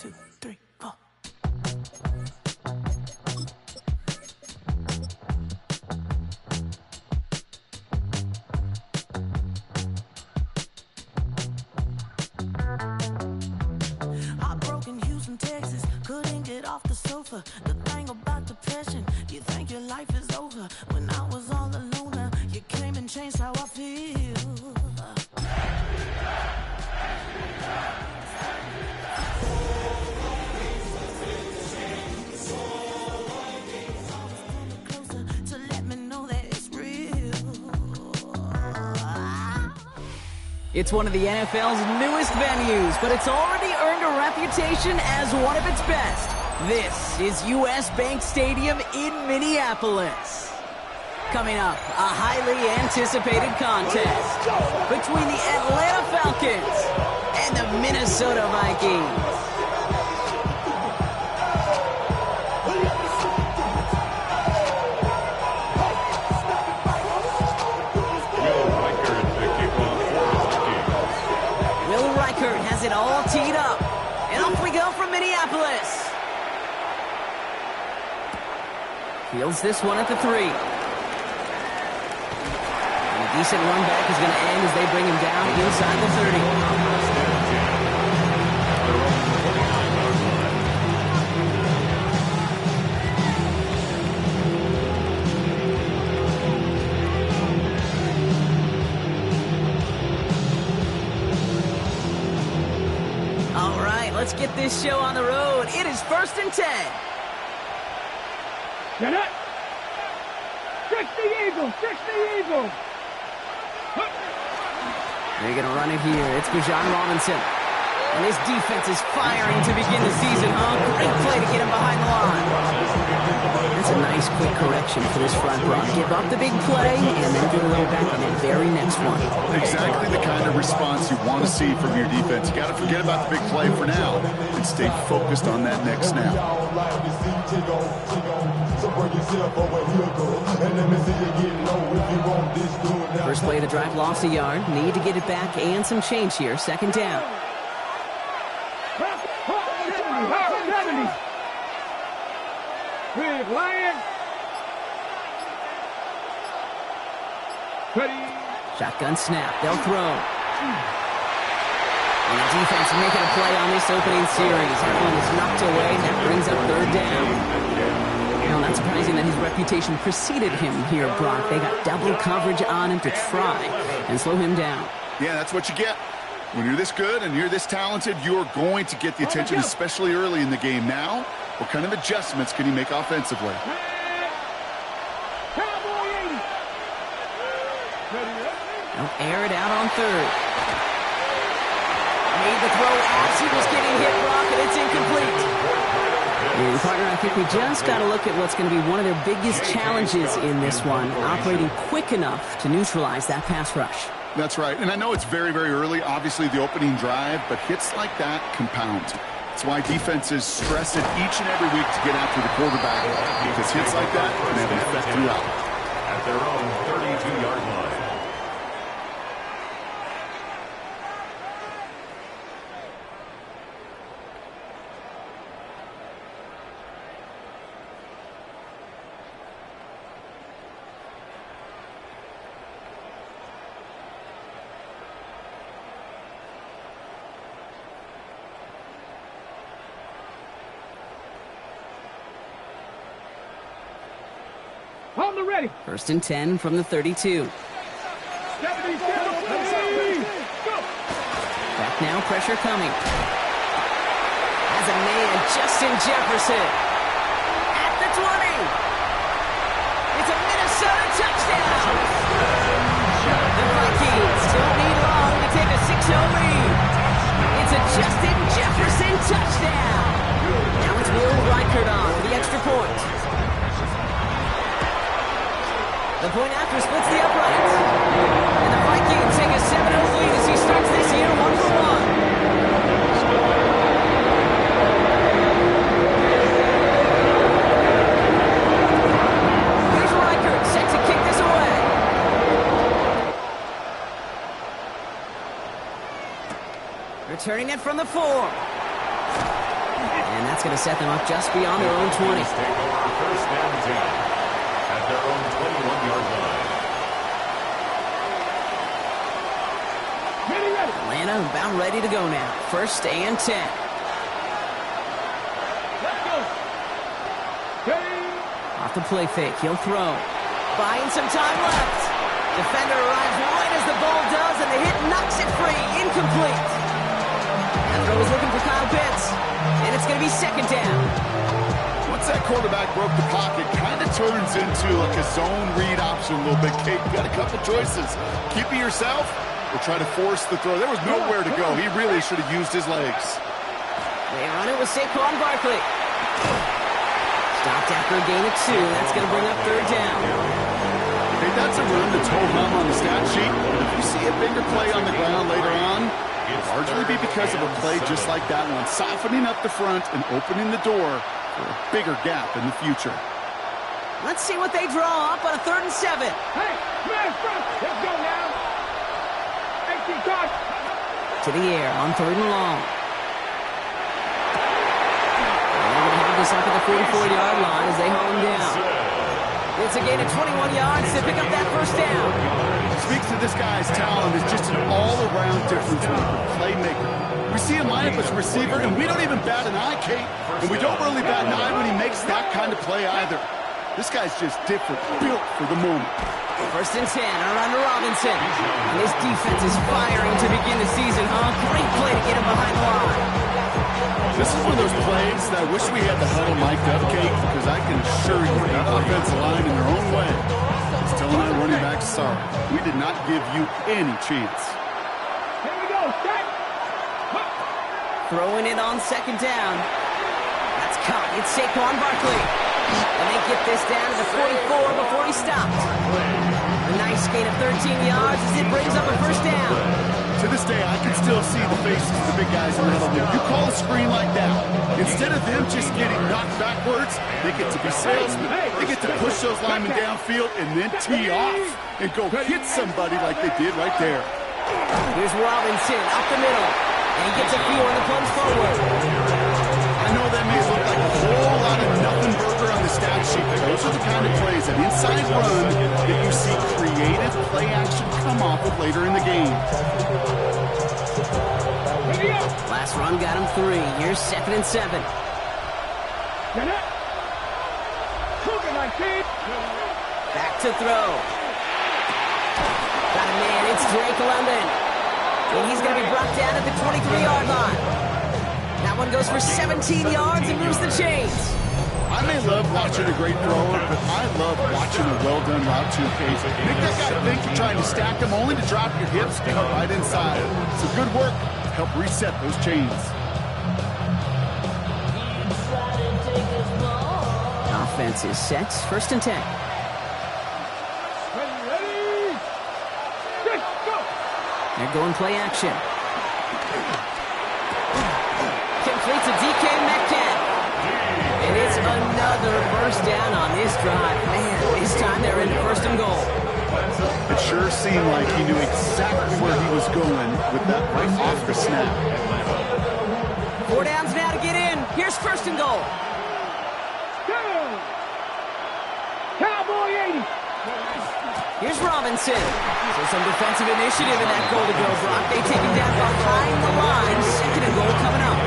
2, 3, 4. Heartbroken Houston, Texas, couldn't get off the sofa. The thing about depression, you think your life is over. When I was all alone, you came and changed how I feel. It's one of the NFL's newest venues, but it's already earned a reputation as one of its best. This is U.S. Bank Stadium in Minneapolis. Coming up, a highly anticipated contest between the Atlanta Falcons and the Minnesota Vikings. Has it all teed up, and off we go from Minneapolis. Fields this one at the 3. And a decent run back is going to end as they bring him down inside the 30. Let's get this show on the road. It is 1st and 10. Get it! Fix the eagle! Fix the eagle! They're going to run it here. It's Bijan Robinson. And his defense is firing to begin the season, huh? Great play to get him behind the line. That's a nice quick correction for this front run. Give up the big play and then get a little back on that very next one. Exactly the kind of response you want to see from your defense. You got to forget about the big play for now and stay focused on that next snap. First play of the drive, lost a yard. Need to get it back and some change here. 2nd down. 70. Big Lion. Ready. Shotgun snap. They'll throw. And the defense making a play on this opening series. That one is knocked away. That brings up 3rd down. Well, not surprising that his reputation preceded him here, Brock. They got double coverage on him to try and slow him down. Yeah, that's what you get. When you're this good and you're this talented, you're going to get the attention, especially early in the game. Now, what kind of adjustments can he make offensively? They'll air it out on 3rd. Made the throw as he was getting hit, Brock, and it's incomplete. And, partner, I think we just got to look at what's going to be one of their biggest challenges in this one, operating quick enough to neutralize that pass rush. That's right. And I know it's very, very early, obviously the opening drive, but hits like that compound. That's why defenses stress it each and every week to get after the quarterback, because hits like that can have an effect throughout. At their own 32-yard line. On the ready. 1st and 10 from the 32. Back now, pressure coming. Has a man, Justin Jefferson. At the 20. It's a Minnesota touchdown. The Vikings don't need long to take a 6-0 lead. It's a Justin Jefferson touchdown. Now it's Will Reichert on for the extra point. The point after splits the uprights. And the Vikings take a 7-0 lead as he starts this year 1-for-1. Here's Reichert set to kick this away. Returning it from the 4. That's going to set them up just beyond their own 20. Take over first and 10 at their own 21-yard line. Atlanta about ready to go now. First and 10. Let's go. Ready. Off the play fake. He'll throw. Buying some time left. Defender arrives right as the ball does, and the hit knocks it free. Incomplete. And throw is looking for Kyle Pitts. And it's going to be second down. Once that quarterback broke the pocket, kind of turns into like a zone read option a little bit. Kate, got a couple choices. Keep it yourself or try to force the throw. There was nowhere to go. He really should have used his legs. They run it with Saquon Barkley. Stopped after a gain of 2. That's going to bring up third down. Hey, that's a run that's ho-hum on the stat sheet. But if you see a bigger play on the ground later on, it'll largely be because of a play just like that one, softening up the front and opening the door for a bigger gap in the future. Let's see what they draw up on a 3rd and 7. Hey, man, front. Let's go now. 18 card. To the air on 3rd and long. They're going to have this up at the 44-yard line as they haul him down. It's a gain of 21 yards to pick up that first down. Speaks to this guy's talent as just an all-around difference maker, playmaker. We see him line up as a receiver, and we don't even bat an eye, Kate. And we don't really bat an eye when he makes that kind of play either. This guy's just different, built for the moment. First and 10, around to Robinson. And this defense is firing to begin the season, huh? Great play to get him behind the line. This is one of those plays that I wish we had the huddle mic'd up, Kate, because I can assure you that offensive line in their own way is telling our running backs, sorry, we did not give you any chance. Here we go. Set. Throwing it on second down. That's caught. It's Saquon Barkley. And they get this down to the 44 before he stopped. A nice gain of 13 yards as it brings up a first down. To this day, I can still see the faces of the big guys in the huddle. You call a screen like that, instead of them just getting knocked backwards, they get to be salesmen. They get to push those linemen downfield and then tee off and go hit somebody like they did right there. Here's Robinson up the middle. And he gets a few on the plunge forward. I know that may look like a whole lot of nothing burger on the stat sheet, but those are the kind of plays, an inside run, that you see creative play action come off of later in the game. Last run got him 3. Here's 2nd and 7. Back to throw. Got a man. It's Drake London. And he's going to be brought down at the 23-yard line. That one goes for 17 yards and moves the chains. I may love watching a great thrower, but I love watching a well-done route to occasion. Make that guy think you're trying to stack them only to drop your hips and cut right inside. So good work to help reset those chains. Offense is set. First and 10. Ready. Let's go. They're going play action. Complete to DK Metcalf. And it's another first down on this drive. Man, this time they're into 1st and goal. It sure seemed like he knew exactly where he was going with that right off the snap. 4 downs now to get in. Here's 1st and goal. Cowboy 80. Here's Robinson. So some defensive initiative in that goal to go, Brock. They take him down behind the line. 2nd and goal coming up.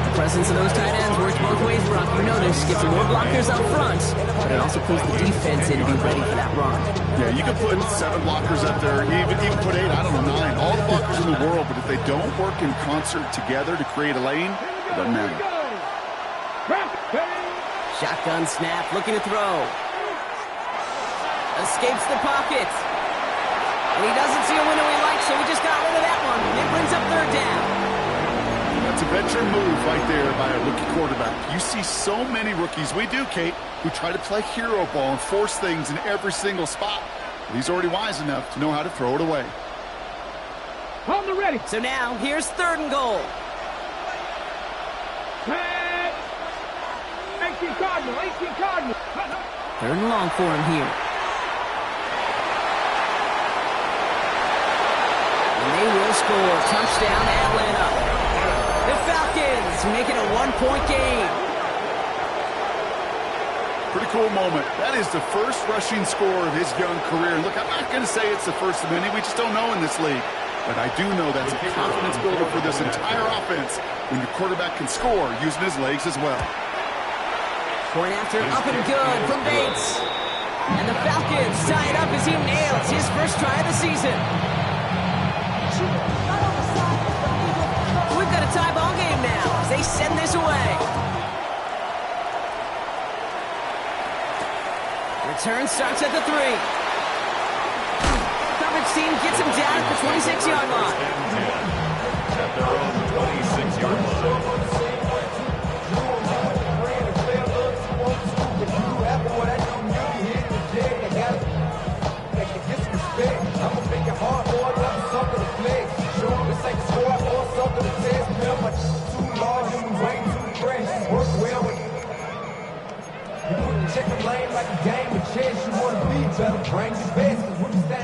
The presence of those tight ends works both ways, Brock. You know this. Gets some more blockers up front, but it also pulls the defense in to be ready for that run. Yeah, you can put 7 blockers up there, even put 8, I don't know, 9. All the blockers in the world, but if they don't work in concert together to create a lane, it doesn't matter. Shotgun snap, looking to throw. Escapes the pocket. And he doesn't see a window he likes, so he just got rid of that one. It brings up 3rd down. That's a veteran move right there by a rookie quarterback. You see so many rookies, we do, Kate, who try to play hero ball and force things in every single spot. He's already wise enough to know how to throw it away. On the ready. So now, here's 3rd and goal. 18 Cardinal. 3rd and long for him here. And they will score. Touchdown, Atlanta. The Falcons to make it a 1-point game. Pretty cool moment. That is the first rushing score of his young career. Look, I'm not going to say it's the first of many. We just don't know in this league. But I do know that's a confidence builder for this entire offense when your quarterback can score using his legs as well. Point after, up and good from Bates. And the Falcons tie it up as he nails his first try of the season. We've got a tie ball game now as they send this away. Return starts at the 3. Coverage team gets him down at the 26-yard line. At their own 26-yard line.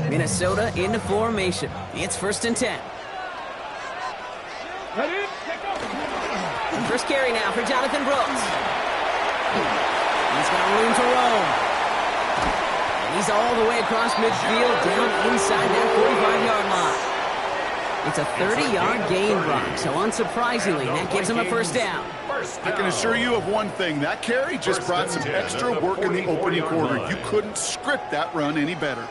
Minnesota into formation. It's 1st and 10. First carry now for Jonathan Brooks. He's got room to roam. And he's all the way across midfield, down inside that 45-yard line. It's a 30-yard gain, Brock, so unsurprisingly, that gives him a first down. I can assure you of one thing. That carry just brought some extra work in the opening quarter. You couldn't script that run any better.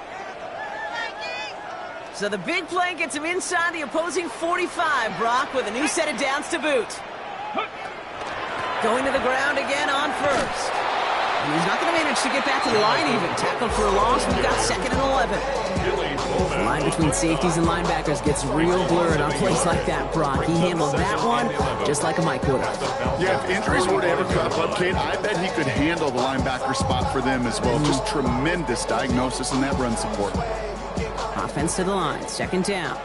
So the big play gets him inside the opposing 45, Brock, with a new set of downs to boot. Going to the ground again on first. And he's not going to manage to get back to the line even. Tackled for a loss. We've got 2nd and 11. The line between safeties and linebackers gets real blurred on plays like that, Brock. He handled that one just like a Mike would have. Yeah, if injuries were to ever crop up, Kate, I bet he could handle the linebacker spot for them as well. Just tremendous diagnosis in that run support. Offense to the line. 2nd down.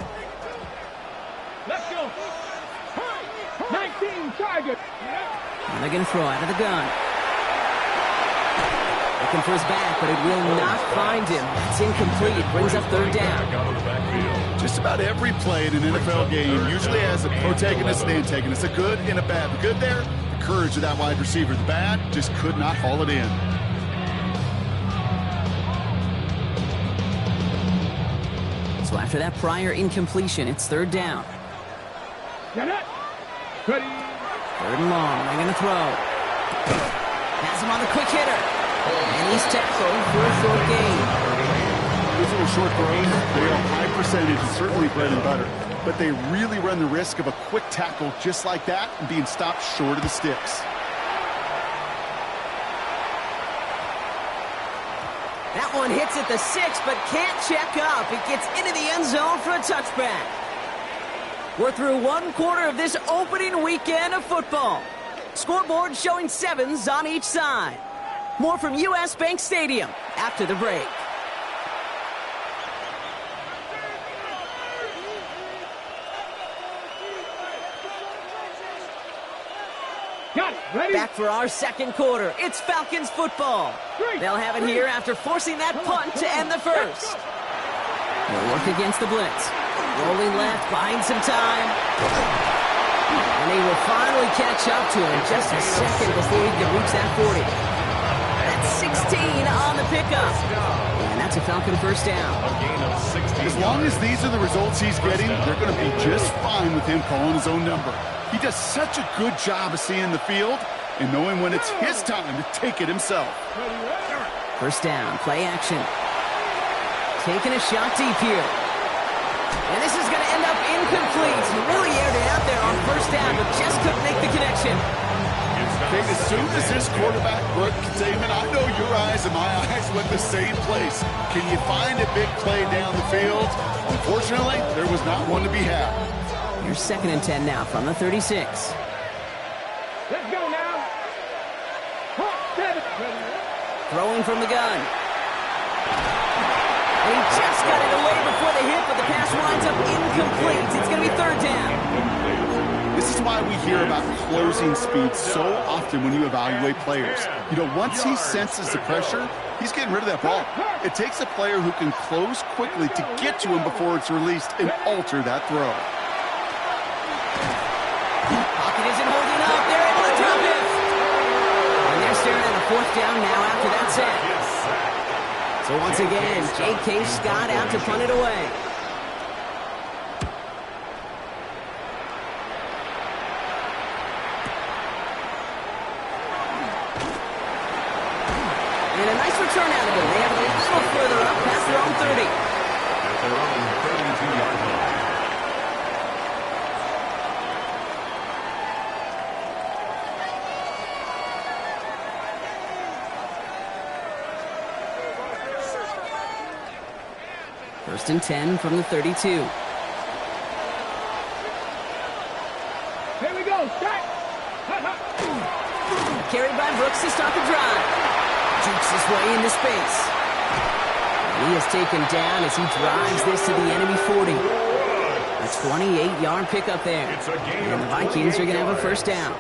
Let's go. 19 target. And they're going to throw out of the gun. Looking for his back, but it will not find him. That's incomplete. Brings up 3rd down. Just about every play in an NFL game usually has a protagonist and antagonist. A good and a bad. The good there, the courage of that wide receiver. The bad, just could not haul it in. So after that prior incompletion, it's 3rd down. Get it. Ready. 3rd and long. They're going to throw. Has him on the quick hitter. And he's tackled for a 4th gain. These little short throws, they are high percentage and certainly bread and butter. But they really run the risk of a quick tackle just like that and being stopped short of the sticks. That one hits at the 6, but can't check up. It gets into the end zone for a touchback. We're through 1 quarter of this opening weekend of football. Scoreboard showing 7s on each side. More from U.S. Bank Stadium after the break. Got it. Ready. Back for our 2nd quarter. It's Falcons football. They'll have it here after forcing that punt to end the first. They'll work against the blitz. Rolling left, buying some time. And he will finally catch up to him just a second before he can reach that 40. That's 16 on the pickup. And that's a Falcon first down. As long as these are the results he's getting, they're going to be just fine with him calling his own number. He does such a good job of seeing the field and knowing when it's his time to take it himself. First down, play action. Taking a shot deep here. And this is going to end up incomplete. He really aired it out there on first down, but just couldn't make the connection. Okay, as soon as this quarterback broke containment, I know your eyes and my eyes went the same place. Can you find a big play down the field? Unfortunately, there was not one to be had. Here's 2nd and 10 now from the 36. Let's go now. Throwing from the gun. And he just got it away before the hit, but the pass winds up incomplete. It's going to be 3rd down. This is why we hear about closing speed so often when you evaluate players. You know, once he senses the pressure, he's getting rid of that ball. It takes a player who can close quickly to get to him before it's released and alter that throw. Pocket isn't holding up. touchdown now after that set. So once again, J.K. Scott out to punt it away. And a nice return out of it. They have it a little further up past their own 30. At their own 32-yard line. First and 10 from the 32. Here we go. Start. Carried by Brooks to start the drive. Jukes his way into space. And he is taken down as he drives this to the enemy 40. A 28-yard pickup there. And the Vikings are going to have a first down.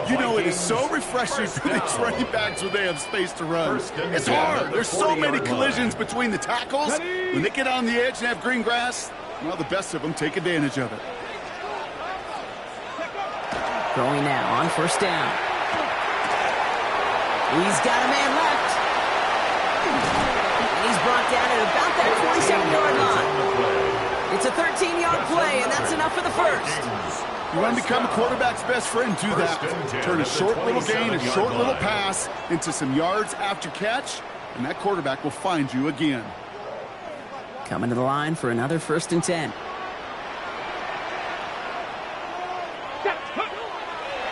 You know, it is so refreshing for these running backs when they have space to run. It's hard. There's so many collisions between the tackles. When they get on the edge and have green grass, well, the best of them take advantage of it. Throwing now on first down. He's got a man left. And he's brought down at about that 27-yard line. It's a 13-yard play, and that's enough for the first. You want to become a quarterback's best friend, do that. Turn a short little gain, a short little pass into some yards after catch, and that quarterback will find you again. Coming to the line for another first and 10.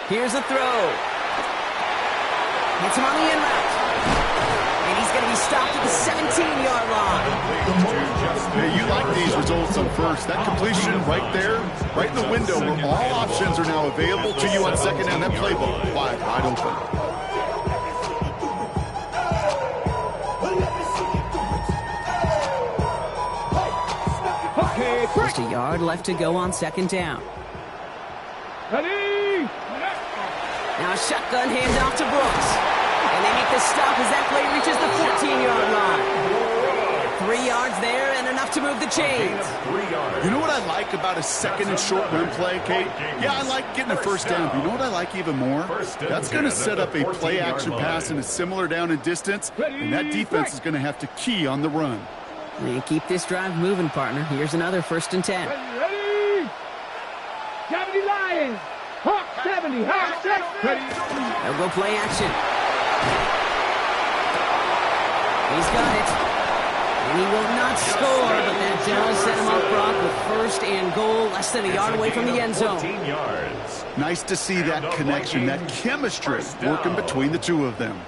Here's a throw. Hits him on the in route. And he's going to be stopped at the 17-yard line. Hey, you like these results on first. That completion right there, right in the window where all options are now available to you on second down. That playbook wide open. Just a yard left to go on second down. Ready? Now a shotgun handoff to Brooks. And they make the stop as that play reaches the 14-yard line. 3 yards there and enough to move the chains. You know what I like about a second and short run play, Kate? Yeah, I like getting a first down. But you know what I like even more? That's going to set up a play action pass in a similar down and distance, and that defense is going to have to key on the run. And keep this drive moving, partner. Here's another first and 10. Ready? 70 Lions. Hawk 70. Hawk 70. Ready? They'll go play action. He's got it. And he will not score, but that does set him up, Brock, with first and goal, less than a yard away from the end zone. 14 yards. Nice to see that connection, that chemistry working between the two of them.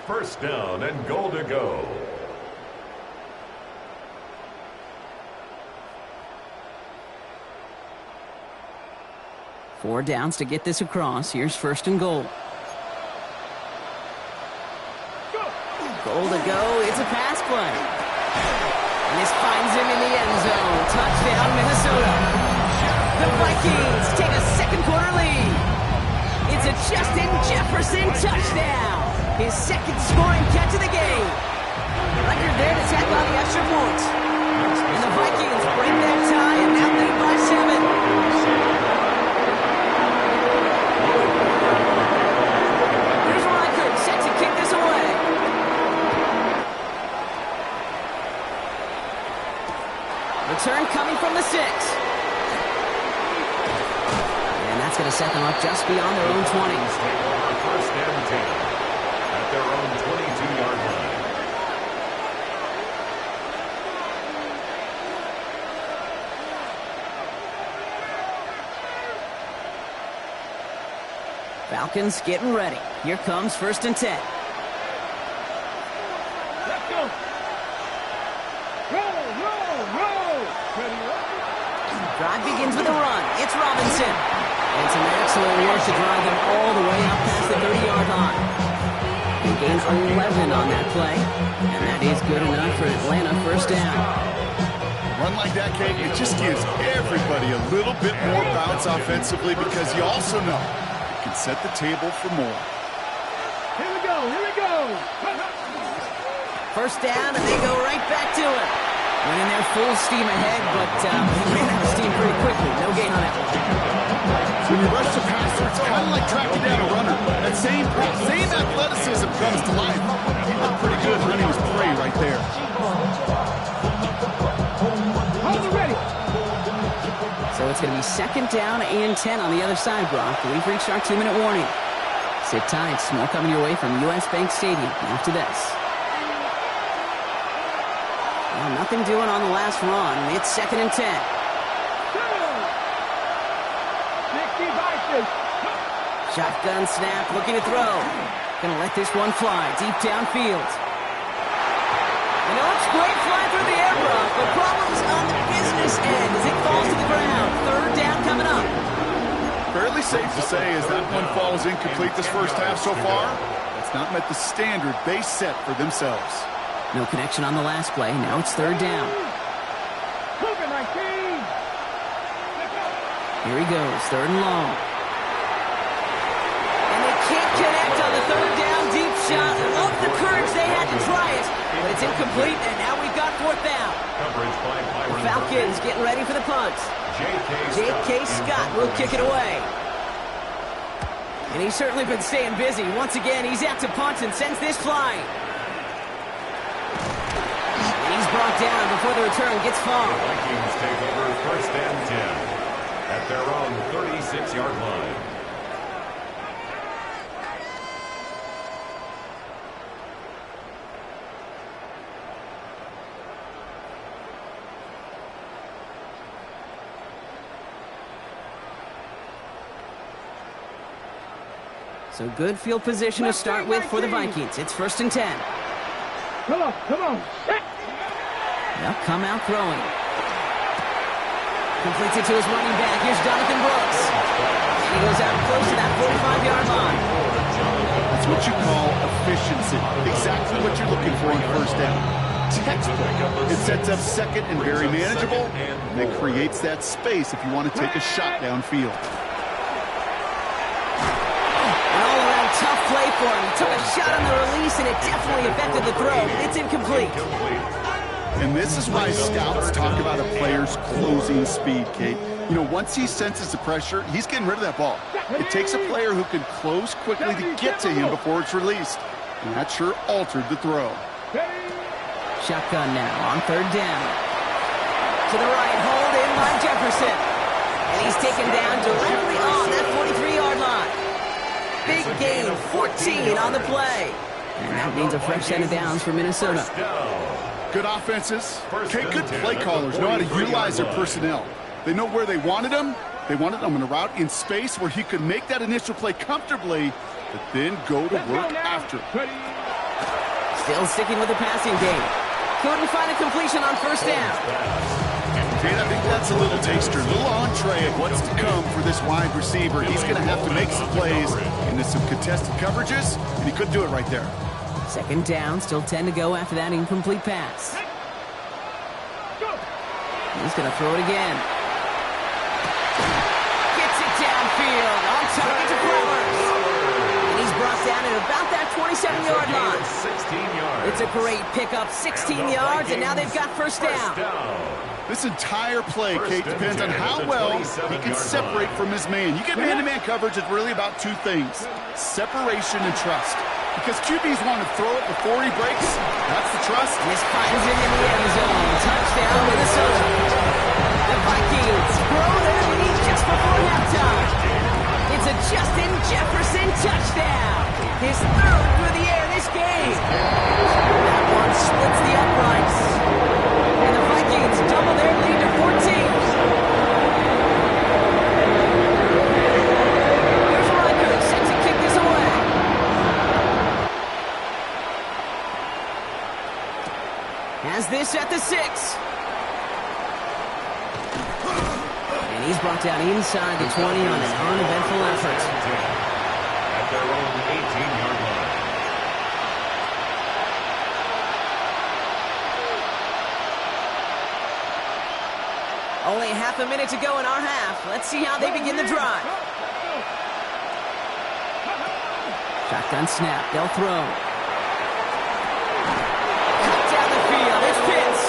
First down and goal to go. Four downs to get this across. Here's first and goal. Goal to go. It's a pass play. And this finds him in the end zone. Touchdown, Minnesota. The Vikings take a second quarter lead. It's a Justin Jefferson touchdown. His second scoring catch of the game. Record there to tack on the extra point. And the Vikings break that tie and now lead by 7. Set to kick this away. Return coming from the 6. And that's going to set them up just beyond their own 20. First and 10 at their own 22-yard line. Falcons getting ready. Here comes first and 10. Let's go. Roll. Ready? Drive begins with a run. It's Robinson. And some excellent work to drive them all the way up past the 30-yard line. They gain 11 on that play. And that is good enough for Atlanta first down. A run like that, Kate, it just gives everybody a little bit more bounce offensively because you also know can set the table for more. Here we go. First down, and they go right back to it. Went in there full steam ahead, but he ran out of steam pretty quickly. No gain on that one. When you rush the passer, it's kind of like tracking down a runner. That same athleticism comes to life. He looked pretty good hunting his prey right there. Hold it ready. So it's going to be 2nd down and 10 on the other side, Brock. We've reached our 2-minute warning. Sit tight. More coming your way from U.S. Bank Stadium after this. Well, nothing doing on the last run. It's 2nd and 10. 60 Vikings. Shotgun snap, looking to throw. Gonna let this one fly deep downfield. You know, it's great flying through the air, Brock, but problems on the business end as it falls to the ground. 3rd down coming up. Fairly safe to say as that one falls incomplete this first half so far, it's not met the standard they set for themselves. No connection on the last play. Now it's 3rd down. COVID-19. Here he goes, 3rd and long. And they can't connect on the 3rd down deep shot. Love the courage they had to try it, but it's incomplete, and now we've got 4th down. The Falcons getting ready for the punt. J.K. Scott will kick it away. And he's certainly been staying busy. Once again, he's out to punt and sends this flying. And he's brought down before the return gets far. The Vikings take over 1st and 10 at their own 36-yard line. So good field position to start with for the Vikings. It's 1st and 10. Come on, come on. They'll come out throwing. Completes it to his running back. Here's Jonathan Brooks. And he goes out close to that 45-yard line. That's what you call efficiency. Exactly what you're looking for on 1st down. Textbook. It sets up 2nd and very manageable, and it creates that space if you want to take a shot downfield. Tough play for him. He took a shot on the release, and it definitely affected the throw. It's incomplete. And this is why scouts talk about a player's closing speed, Kate. You know, once he senses the pressure, he's getting rid of that ball. It takes a player who can close quickly to get to him before it's released. And that sure altered the throw. Shotgun now on 3rd down. To the right, hold in by Jefferson. And he's taken down directly on that 43-yard line. Big gain, 14 on the play. And that means a fresh set of downs for Minnesota. Good offenses. Okay, good play callers know how to utilize their personnel. They know where they wanted him. They wanted him on a route in space where he could make that initial play comfortably, but then go to work after. Still sticking with the passing game. Couldn't find a completion on 1st down. Kate, I think that's a little taster, a little entree of what's to come for this wide receiver. He's going to have to make some plays into some contested coverages, and he couldn't do it right there. 2nd down, still 10 to go after that incomplete pass. He's going to throw it again. Gets it downfield, on target to Flowers. And he's brought down at about that 27-yard line. 16 yards. It's a great pickup, 16 yards, and now they've got 1st down. This entire play, Kate, depends on how well he can separate from his man. You get man-to-man coverage, it's really about 2 things, separation and trust. Because QBs want to throw it before he breaks. That's the trust. And this finds him in the end zone. Touchdown, Minnesota. The Vikings grow their lead just before halftime. It's a Justin Jefferson touchdown. His 3rd through the air this game. That one splits the uprights. And the Vikings double their lead to 14. Here's Riker set to kick this away. Has this at the 6. And he's brought down inside the 20 on an uneventful effort. At their own 18-yard line. Only half a minute to go in our half. Let's see how they begin the drive. Shotgun snap. They'll throw. Cut down the field. It's Pitts.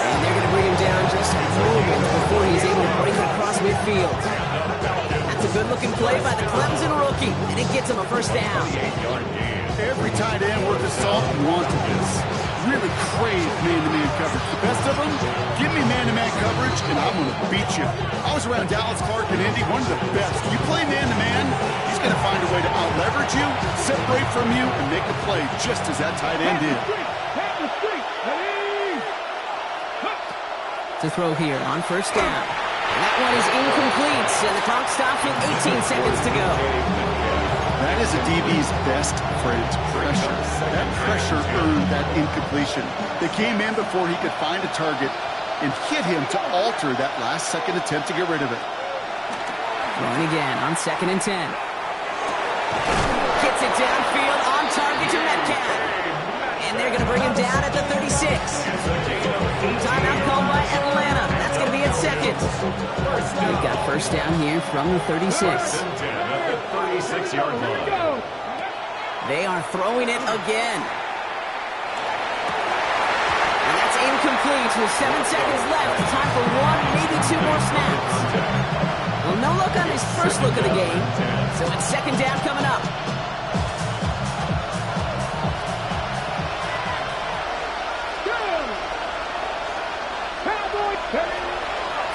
And they're going to bring him down just moments before he's able to break across midfield. That's a good-looking play by the Clemson rookie. And it gets him a 1st down. Every both assault and wanted this. Really crave man-to-man coverage. The best of them, give me man-to-man coverage, and I'm going to beat you. I was around Dallas, Clark, and Indy, one of the best. You play man-to-man, he's going to find a way to out-leverage you, separate from you, and make a play just as that tight end did. To throw here on first down. And that one is incomplete, and the clock stops with 18 seconds to go. That is a DB's best friend, pressure. That pressure earned that incompletion. They came in before he could find a target and hit him to alter that last-second attempt to get rid of it. Throwing again on 2nd and 10. Gets it downfield on target to Metcalf. And they're going to bring him down at the 36. Timeout called by Atlanta. That's going to be at 2nd. They've got first down here from the 36. 36-yard line. They are throwing it again. And that's incomplete with 7 seconds left. Time for one, maybe two more snaps. Well, no look on his first look of the game. So it's 2nd down coming up.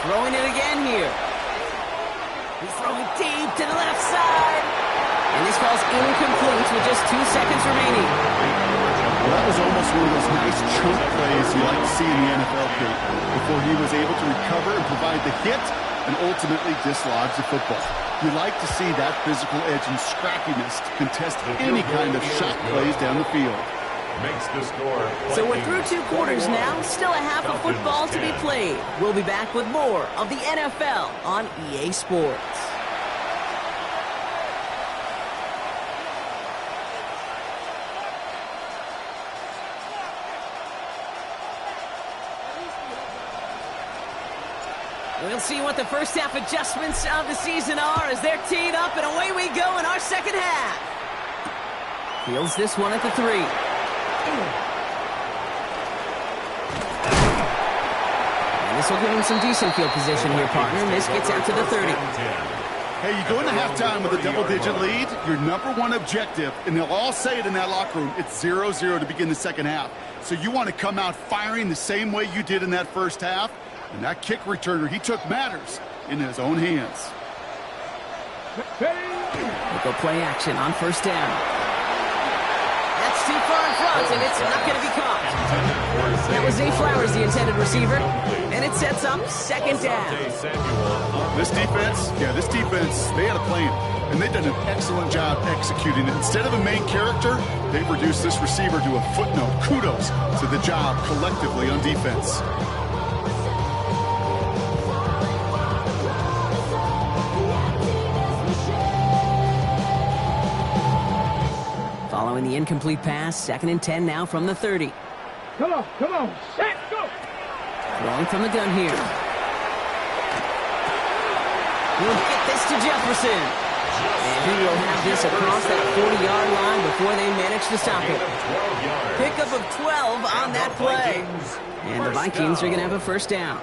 Throwing it again here. He's throwing deep to the left side. And this ball's incomplete with just 2 seconds remaining. Well, that was almost one of those nice chunk plays you like to see in the NFL, Kate, before he was able to recover and provide the hit and ultimately dislodge the football. You like to see that physical edge and scrappiness to contest any kind of shot plays down the field. Makes the score. So we're through 2 quarters now. Still a half of football to be played. We'll be back with more of the NFL on EA Sports. We'll see what the first half adjustments of the season are as they're teed up, and away we go in our second half. Fields this one at the 3. And this will give him some decent field position here, partner. And this gets out to the 30. Hey, you go into halftime with a double-digit lead, your number one objective, and they'll all say it in that locker room, it's 0-0 to begin the second half. So you want to come out firing the same way you did in that first half, and that kick returner, he took matters in his own hands. We'll go play action on first down. That's too far in front, and it's not going to be caught. That was Zay Flowers, the intended receiver, and it sets up 2nd down. This defense, they had a plan, and they've done an excellent job executing it. Instead of a main character, they've reduced this receiver to a footnote. Kudos to the job collectively on defense. Following the incomplete pass, 2nd and 10 now from the 30. Come on, set, go! Throwing from the gun here. He'll get this to Jefferson. And he will have this across that 40-yard line before they manage to stop it. Pickup of 12 on that play. And the Vikings are going to have a first down.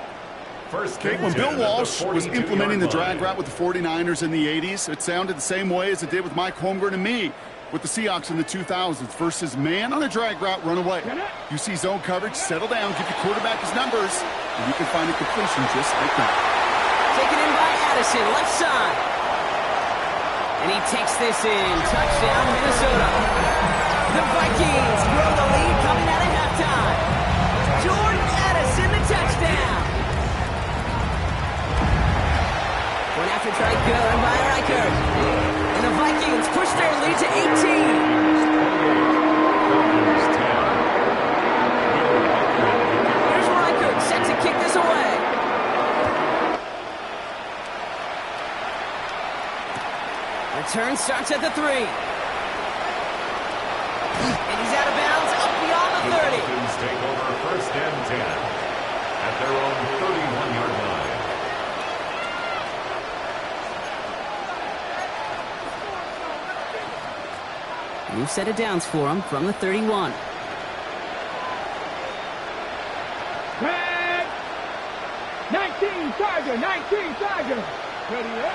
Okay, when Bill Walsh was implementing the drag route with the 49ers in the 80s, it sounded the same way as it did with Mike Holmgren and me with the Seahawks in the 2000s versus man on a drag route, run away. You see zone coverage, settle down, give your quarterback his numbers, and you can find a completion just like that. Taken in by Addison, left side. And he takes this in. Touchdown, Minnesota. The Vikings grow the lead coming out of halftime. Jordan Addison, the touchdown. One after try good by Reichert. And the Vikings push their lead to 18. Here's Reichert set to kick this away. Return starts at the 3. And he's out of bounds up beyond the 30. The Falcons take over 1st and 10 at their own 31-yard line. New set of downs for him from the 31. Red! 19 Tiger! Ready up?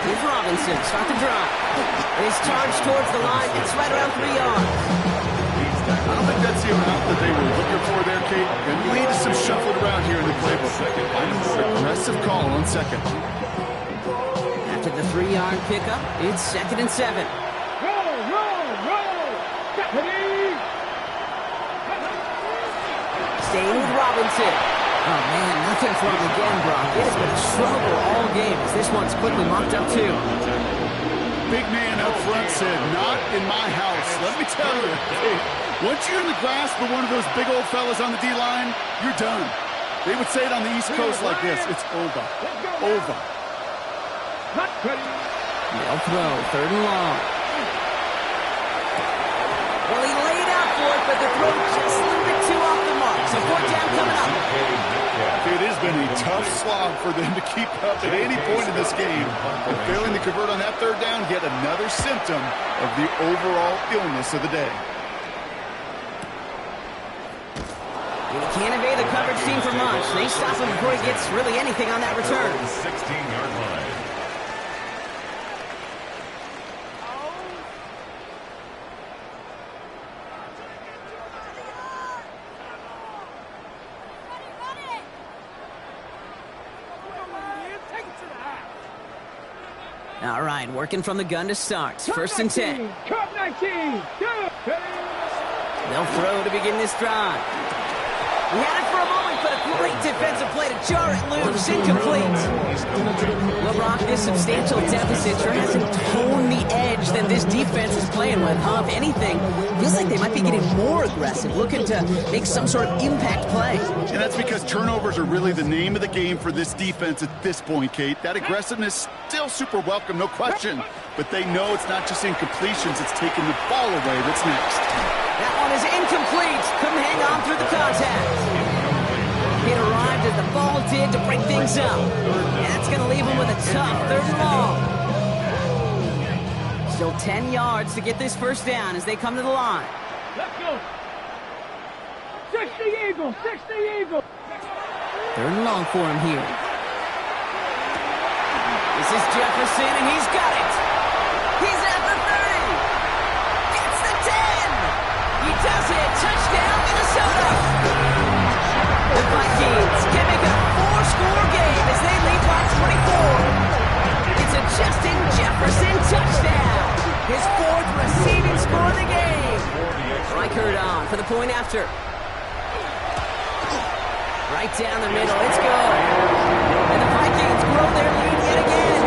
Here's Robinson, start the drive. And he's charged towards the line. It's right around 3 yards. I don't think that's the amount that they were looking for there, Kate. And needed some shuffling around here in the playbook. Find a more aggressive call on second. After the 3-yard pickup, it's 2nd and 7. Roll. Stephanie. Staying with Robinson. Oh, man, nothing for him again, Brock. It has been a struggle all game as this one's quickly mocked up, too. Big man up front said, not in my house. Let me tell you, hey, once you're in the grasp of one of those big old fellas on the D-line, you're done. They would say it on the East Coast like this. It's over. Over. They'll throw. 3rd and long. Well, he laid out for it, but the throw just a little bit too off the mark. So 4th down coming up. It has been a tough slog for them to keep up at any point in this game. But failing to convert on that 3rd down, yet another symptom of the overall illness of the day. And he can't evade the coverage team for much. They stop him before he gets really anything on that return. 16-yard line. All right, working from the gun to start. 1st and 10. Cup 19. They'll throw to begin this drive. He had it for a moment, but a great defensive play to jar it loose. Incomplete. Well, Brock, this substantial deficit sure hasn't toned the edge that this defense is playing with, huh? If anything, feels like they might be getting more aggressive, looking to make some sort of impact play. And that's because turnovers are really the name of the game for this defense at this point, Kate. That aggressiveness still super welcome, no question. But they know it's not just incompletions, it's taking the ball away that's next. That one is incomplete. Couldn't hang on through the contact. It arrived as the ball did to break things up. And that's going to leave him with a tough 3rd and long. Still 10 yards to get this 1st down as they come to the line. Let's go. 60 Eagles. 60 Eagles. 3rd and long for him here. This is Jefferson, and he's got it. He's at the 30. Gets the 10. He does it. Touchdown, Minnesota. The Vikings can make it a 4-score game as they lead by 24. It's a Justin Jefferson touchdown. His 4th receiving score of the game. Reichert on for the point after. Right down the middle. Let's go. And the Vikings grow their lead yet again.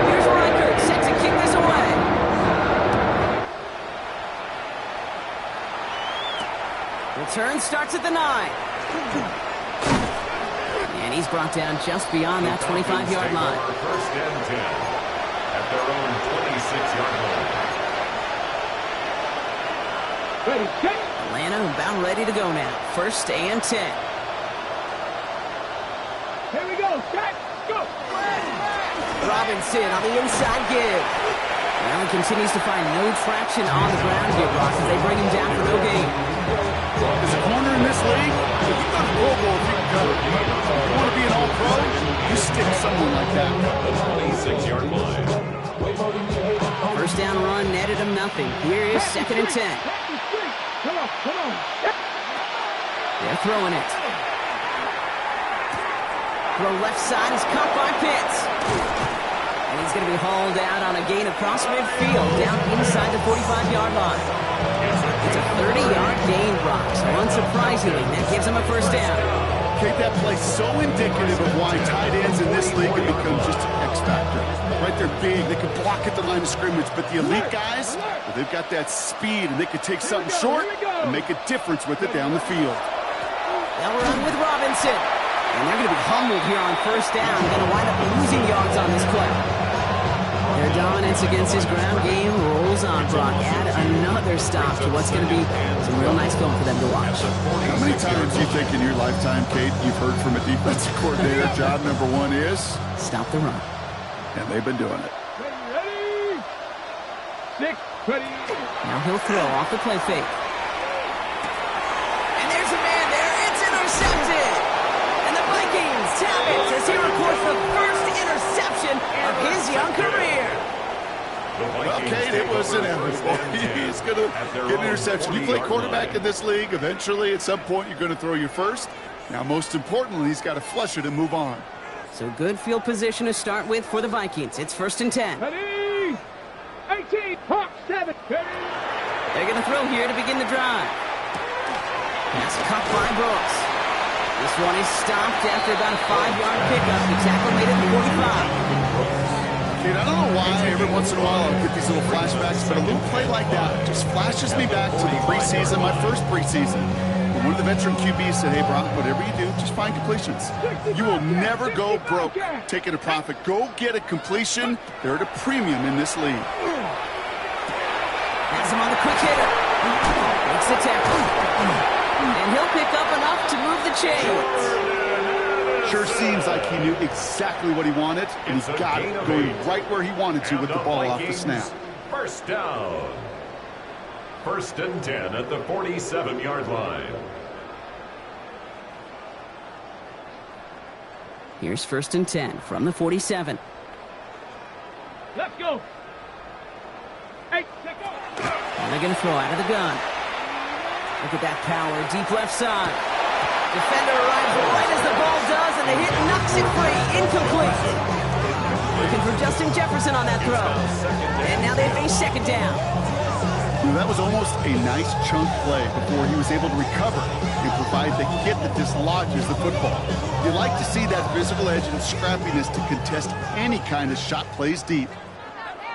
Here's Reichert set to kick this away. Return starts at the 9. And he's brought down just beyond that 25-yard line. 1st and 10 at their own 26-yard line. Ready, check. Atlanta about ready to go now. 1st and 10. Here we go. Check. Go. Robinson on the inside give. Well, he continues to find no traction on the ground here, Ross, as they bring him down for no gain. As a corner in this league, if you go to Pro Bowl, if you can cover. You want to be an all-pro, you stick someone like that. The 26-yard line. 1st down run netted him nothing. Here is 2nd and 10. Come on. They're throwing it. Throw left side is caught by Pitts. And he's going to be hauled out on a gain across midfield, down inside the 45-yard line. It's a 30-yard gain, Brock. So unsurprisingly, that gives him a 1st down. Kate, that play so indicative of why tight ends in this league have become just an X factor. Right, they're big, they can block at the line of scrimmage, but the elite guys, well, they've got that speed, and they can take something short and make a difference with it down the field. They'll run with Robinson. And they're going to be humbled here on 1st down. Going to wind up losing yards on this play. Their dominance against his ground game rolls on, Brock. Add another stop to what's going to be some real nice film for them to watch. How many times do you think in your lifetime, Kate, you've heard from a defensive coordinator, job number 1 is? Stop the run. And they've been doing it. Ready. 6, ready. Now he'll throw off the play fake. And there's a man there. It's intercepted. And the Vikings tap it as he records the first interception of his young career. Well, Kate, it was inevitable. He's going to get an interception. You play quarterback in this league, eventually at some point you're going to throw your first. Now, most importantly, he's got to flush it and move on. So good field position to start with for the Vikings. It's 1st and 10. Ready? 18, Hawk 7. They're going to throw here to begin the drive. Pass caught by Brooks. This one is stopped after about a 5-yard pickup. The tackle made it 45. Kate, I don't know why every once in a while I'll get these little flashbacks, but a little play like that just flashes me back to the preseason, my first preseason. One of the veteran QBs said, hey, Brock, whatever you do, just find completions. You will never go broke taking a profit. Go get a completion. They're at a premium in this league. Has him on the quick hitter. Makes the tackle. And he'll pick up enough to move the chains. Sure seems like he knew exactly what he wanted, and he got it going right where he wanted to with the ball off the snap. First down. 1st and 10 at the 47-yard line. Here's 1st and 10 from the 47. Let's go. 8, let's go. And they're going to throw out of the gun. Look at that power, deep left side. Defender arrives right as the ball does, and the hit knocks it free. Incomplete. Looking for Justin Jefferson on that throw. And now they face 2nd down. That was almost a nice chunk play before he was able to recover and provide the hit that dislodges the football. You like to see that physical edge and scrappiness to contest any kind of shot plays deep.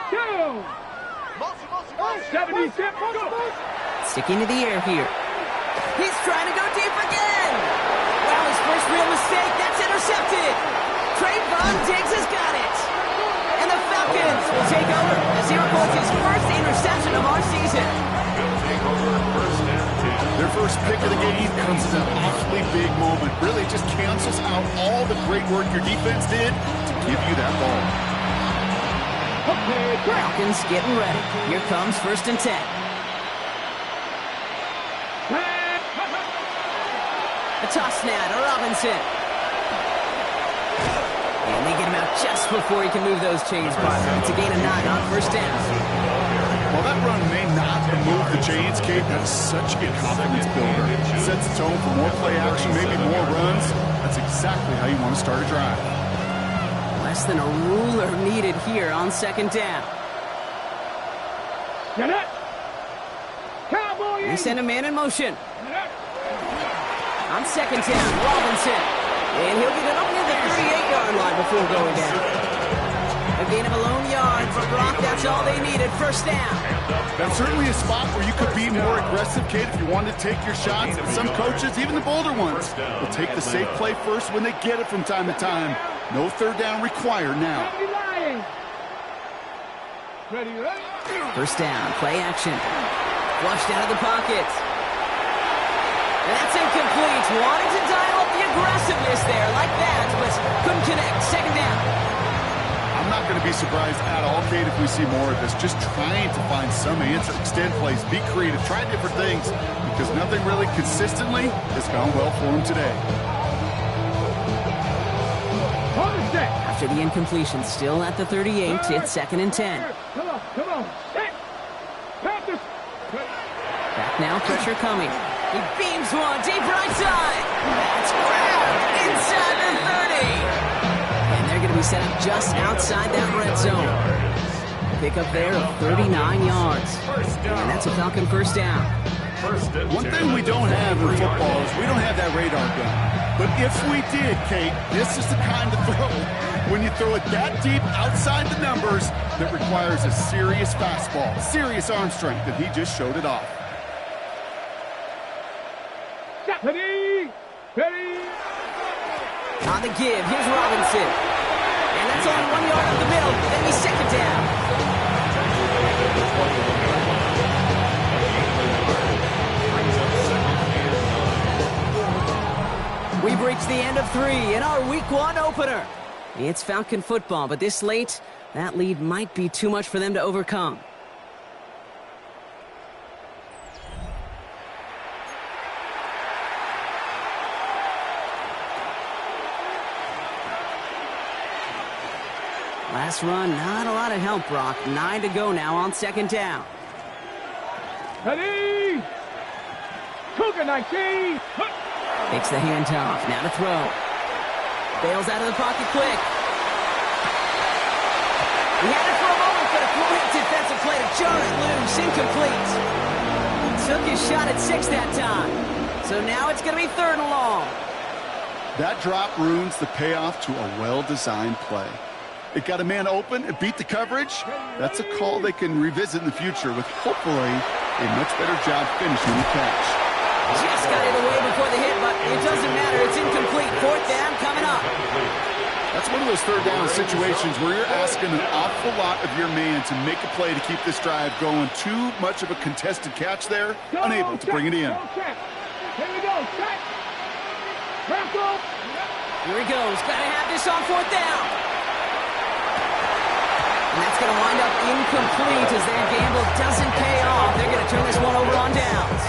Go. 70 step, go. Sticking to the air here. He's trying to go deep again. Wow, his first real mistake. That's intercepted. Trayvon Diggs has got it. And the Falcons will take over as he records his first interception of our season. Their first pick of the game comes at an awfully big moment. Really just cancels out all the great work your defense did to give you that ball. Falcons getting ready. Here comes 1st and 10. A toss now to Robinson. And they get him out just before he can move those chains, partner. It's a gain of 9 on 1st down. Well, that run may not have moved the chains, Kate. That's such a confidence builder. It sets the tone for more play action, maybe more runs. That's exactly how you want to start a drive. Less than a ruler needed here on 2nd down. Get it. Cowboy. They send a man in motion. On 2nd down, Robinson. And he'll get it up near the 38-yard line before going down. A gain of a lone yard for Brock. That's all they needed. 1st down. That's certainly a spot where you could be more aggressive, Kate, if you wanted to take your shots. But some coaches, even the bolder ones, will take the safe play first when they get it from time to time. No 3rd down required now. Ready. 1st down, play action. Flushed out of the pocket. And that's incomplete. Wanted to dial up the aggressiveness there like that, but couldn't connect. 2nd down. I'm not going to be surprised at all, Kate, if we see more of this. Just trying to find some answer. Extend plays, be creative, try different things, because nothing really consistently has gone well for him today. After the incompletion, still at the 38, it's 2nd and 10. Come on. Back now, pressure coming. He beams one, deep right side. That's grabbed inside the 30. And they're going to be set up just outside that red zone. Pick up there of 39 yards. And that's a Falcon 1st down. One thing we don't have in football is we don't have that radar gun. But if we did, Kate, this is the kind of throw when you throw it that deep outside the numbers that requires a serious fastball, serious arm strength, and he just showed it off. Ready. On the give, here's Robinson. And that's only 1 yard up the middle. Then he's 2nd down. We've reached the end of 3 in our Week 1 opener. It's Falcon football, but this late, that lead might be too much for them to overcome. Last run, not a lot of help, Brock. 9 to go now on second down. Ready? Cougar 19. Takes the handoff. Now to throw. Bails out of the pocket quick. He had it for a moment, but a great defensive play to jar it loose. Incomplete. Took his shot at 6 that time. So now it's going to be 3rd and long. That drop ruins the payoff to a well-designed play. It got a man open, it beat the coverage. That's a call they can revisit in the future with hopefully a much better job finishing the catch. Just got it away before the hit, but it doesn't matter. It's incomplete. 4th down coming up. That's one of those 3rd down situations where you're asking an awful lot of your man to make a play to keep this drive going. Too much of a contested catch there, unable to bring it in. Here we go, check. Here he goes. Got to have this on 4th down. And that's going to wind up incomplete as their gamble doesn't pay off. They're going to turn this one over on downs.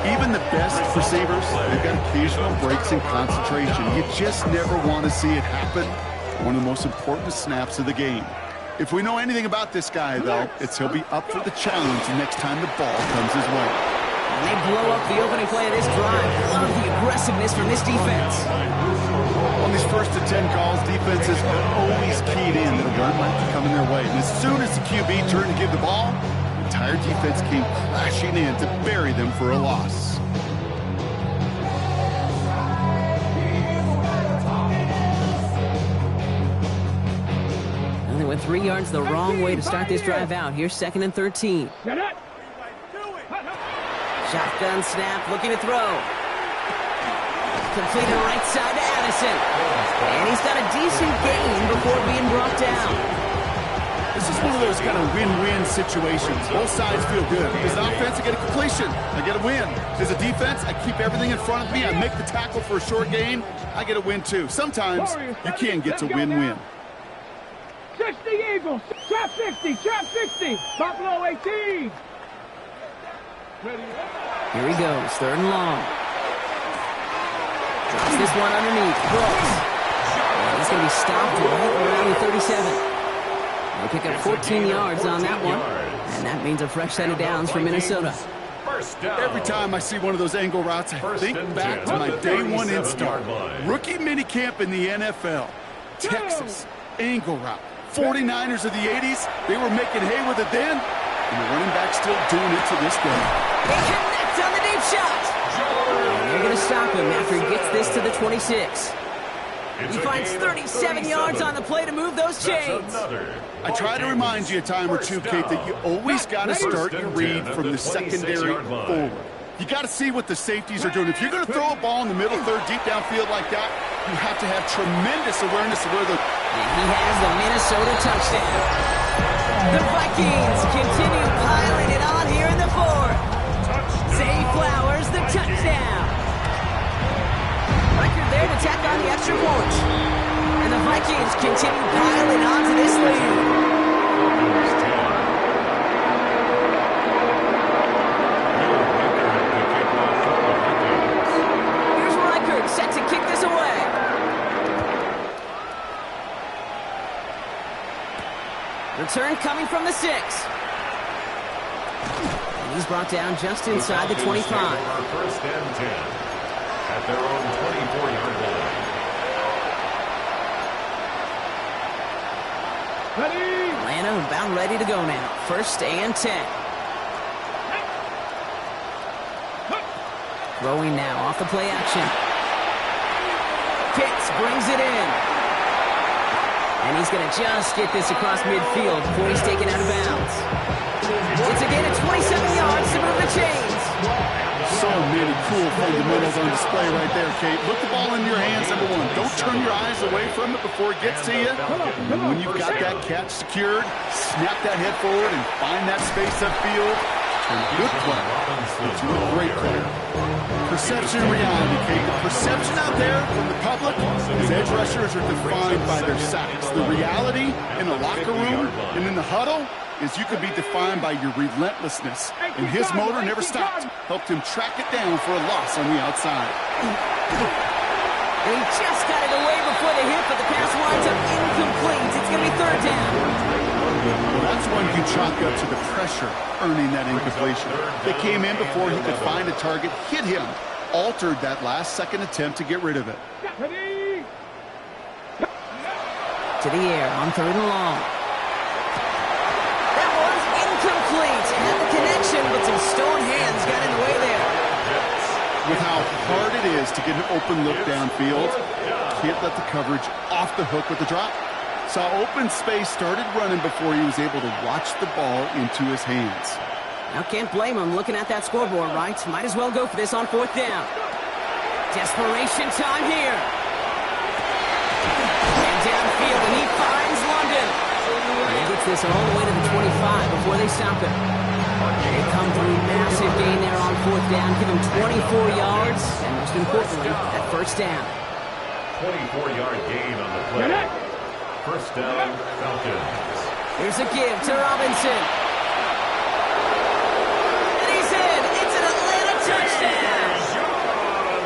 Even the best receivers, they've got occasional breaks in concentration. You just never want to see it happen. One of the most important snaps of the game. If we know anything about this guy, though, it's he'll be up for the challenge the next time the ball comes his way. And they blow up the opening play of this drive. Love the aggressiveness from this defense. On these 1st and 10 calls, defenses are always keyed in that a run might be coming their way. And as soon as the QB turned to give the ball, the entire defense came crashing in to bury them for a loss. And they went 3 yards the wrong way to start this drive out. Here's 2nd and 13. Shotgun snap, looking to throw. Completed right side to Addison. And he's got a decent gain before being brought down. This is one of those kind of win-win situations. Both sides feel good. As an offense, I get a completion. I get a win. As a defense, I keep everything in front of me. I make the tackle for a short gain. I get a win, too. Sometimes you can get to win-win. 60 Eagles. Trap 60. Trap 60. Buffalo 18. Here he goes. 3rd and long. Drops this one underneath. Brooks. He's going to be stopped right around the 37. They pick up 14 yards on that one. And that means a fresh set of downs for Minnesota. Every time I see one of those angle routes, I think back to my day one instinct. Rookie minicamp in the NFL. Texas. Angle route. 49ers of the 80s. They were making hay with it then. And the running back still doing it to this day. They connect on the deep shot. And they're going to stop him after he gets this to the 26. He finds 37 yards on the play to move those chains. I try to remind you a time or two, Kate, that you always got to start your read from the secondary forward. You got to see what the safeties are doing. If you're going to throw a ball in the middle third, deep downfield like that, you have to have tremendous awareness of where the... And he has the Minnesota touchdown. The Vikings continue piling it on here in the 4th. Zay Flowers, the touchdown. Record there to tack on the extra point. And the Vikings continue piling on to this lead. Here's Reichert set to kick this away. Return coming from the 6. And he's brought down just inside the 25. 1st and 10 at their own 24-yard line. Atlanta about ready to go now. 1st and 10. Throwing now off the play action. Pitts brings it in. And he's going to just get this across midfield before he's taken out of bounds. It's a gain of 27 yards to move the chains. So many cool fundamentals on display right there, Kate. Put the ball in your hands, number one. Don't turn your eyes away from it before it gets to you. And when you've got that catch secured, snap that head forward and find that space upfield. Turn a good play into a great play. Perception and reality, Kate. The perception out there from the public is edge rushers are defined by their sacks. The reality in the locker room and in the huddle is you could be defined by your relentlessness. And his motor never stopped. Helped him track it down for a loss on the outside. And he just got it away for the hit, but the pass winds up incomplete. It's going to be third down. Well, that's one you chalk up to the pressure earning that incompletion. They came in before he could find a target, hit him, altered that last-second attempt to get rid of it. To the air on third and long. That was incomplete. Had the connection, but some stone hands got in the way there. With how hard it is to get an open look downfield, can't let the coverage off the hook with the drop. Saw open space, started running before he was able to watch the ball into his hands. Now can't blame him looking at that scoreboard, right? Might as well go for this on fourth down. Desperation time here. And downfield, and he finds London. And he gets this all the way to the 25 before they stop him. They come through massive gain there on fourth down, give him 24 yards, and most importantly, that first down. 24-yard gain on the play. First down, Falcons. Here's a give to Robinson. And he's in. It's an Atlanta touchdown.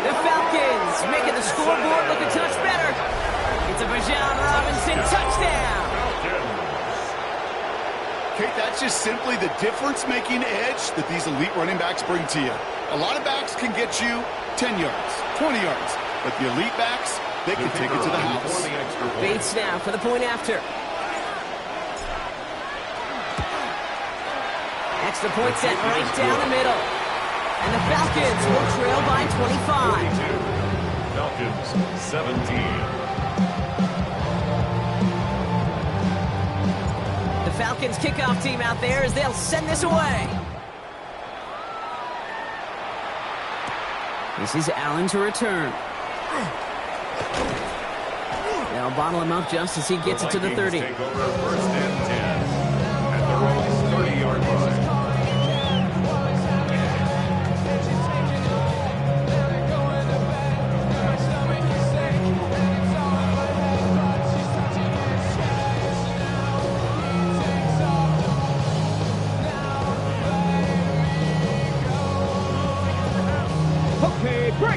The Falcons making the scoreboard look a touch better. It's a Bijan Robinson touchdown. Kate, that's just simply the difference-making edge that these elite running backs bring to you. A lot of backs can get you 10 yards, 20 yards, but the elite backs, they can take it to the house. Bates now for the point after. Extra point set right down the middle. And the Falcons will trail by 25. 22. Falcons 17. The Falcons kickoff team out there as they'll send this away. This is Allen to return. They'll bottle him up just as he gets it to the 30. Take over first and 10 at their own 30-yard line.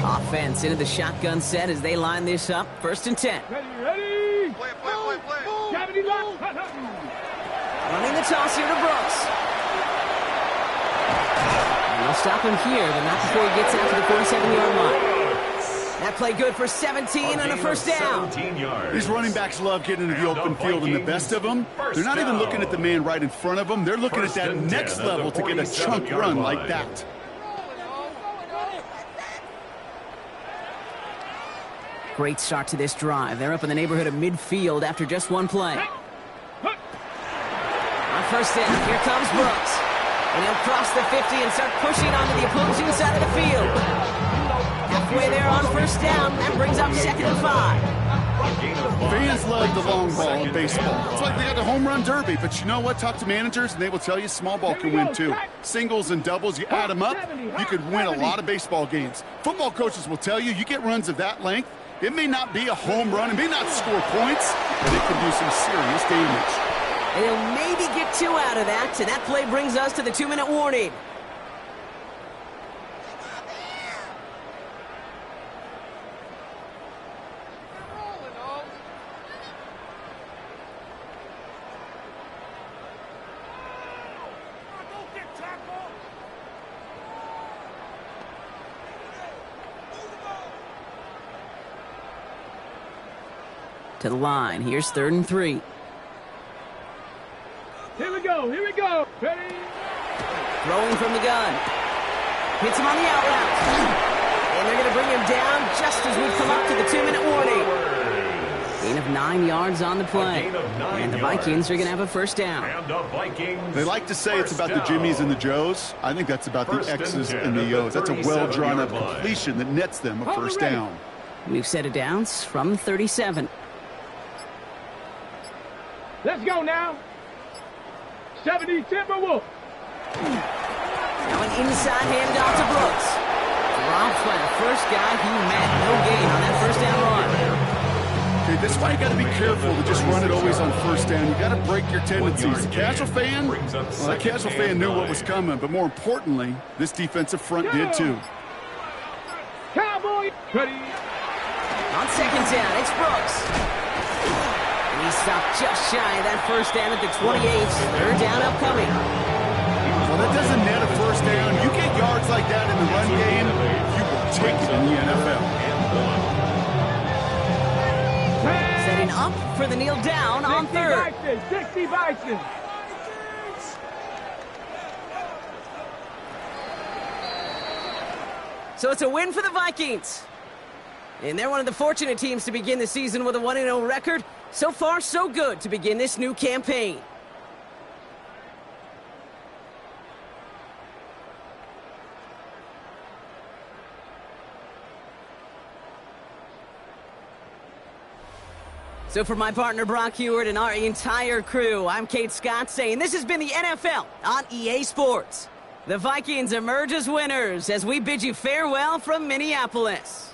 Offense into the shotgun set as they line this up. First and 10. Ready? Play. Gravity lock. Running the toss here to Brooks. And they'll stop him here, but not before he gets out to the 47-yard line. That play good for 17 on a first down. 17 yards. These running backs love getting into the open field, and the best of them, they're not even looking at the man right in front of them. They're looking at that next level to get a chunk run like that. Great start to this drive. They're up in the neighborhood of midfield after just one play. On first down, here comes Brooks. And he'll cross the 50 and start pushing onto the opposing side of the field. Halfway there on first down. That brings up second and 5. Fans love the long ball in baseball. It's like they got the home run derby, but you know what? Talk to managers, and they will tell you small ball can win too. Singles and doubles, you add them up, you could win a lot of baseball games. Football coaches will tell you, you get runs of that length, it may not be a home run, it may not score points, but it can do some serious damage. And he'll maybe get 2 out of that, and that play brings us to the 2-minute warning. To the line. Here's 3rd and 3. Here we go. Ready? Throwing from the gun. Hits him on the out route. And they're going to bring him down just as we've come up to the 2-minute warning. Gain of 9 yards on the play. And the Vikings are going to have a first down. And the Vikings. They like to say it's about the Jimmies and the Joes. I think that's about the X's and the O's. That's a well-drawn-up completion that nets them a first down. We've set it down from 37. Let's go now. 70 Timberwolves. Now an inside handoff to Brooks. Dropped by the first guy he met. No gain on that first down run. Okay, this is why you got to be careful to just run it always on first down. You got to break your tendencies. The casual fan, the casual fan knew what was coming, but more importantly, this defensive front did too. Cowboy. Ready? On second down, it's Brooks. And he stopped just shy of that first down at the 28. Third down upcoming. Well, that doesn't net a first down. You get yards like that in the run game, you will take it in the NFL. Setting up for the kneel down on third. 60 Vikings. So it's a win for the Vikings. And they're one of the fortunate teams to begin the season with a 1-0 record. So far, so good to begin this new campaign. So for my partner Brock Heward and our entire crew, I'm Kate Scott saying this has been the NFL on EA Sports. The Vikings emerge as winners as we bid you farewell from Minneapolis.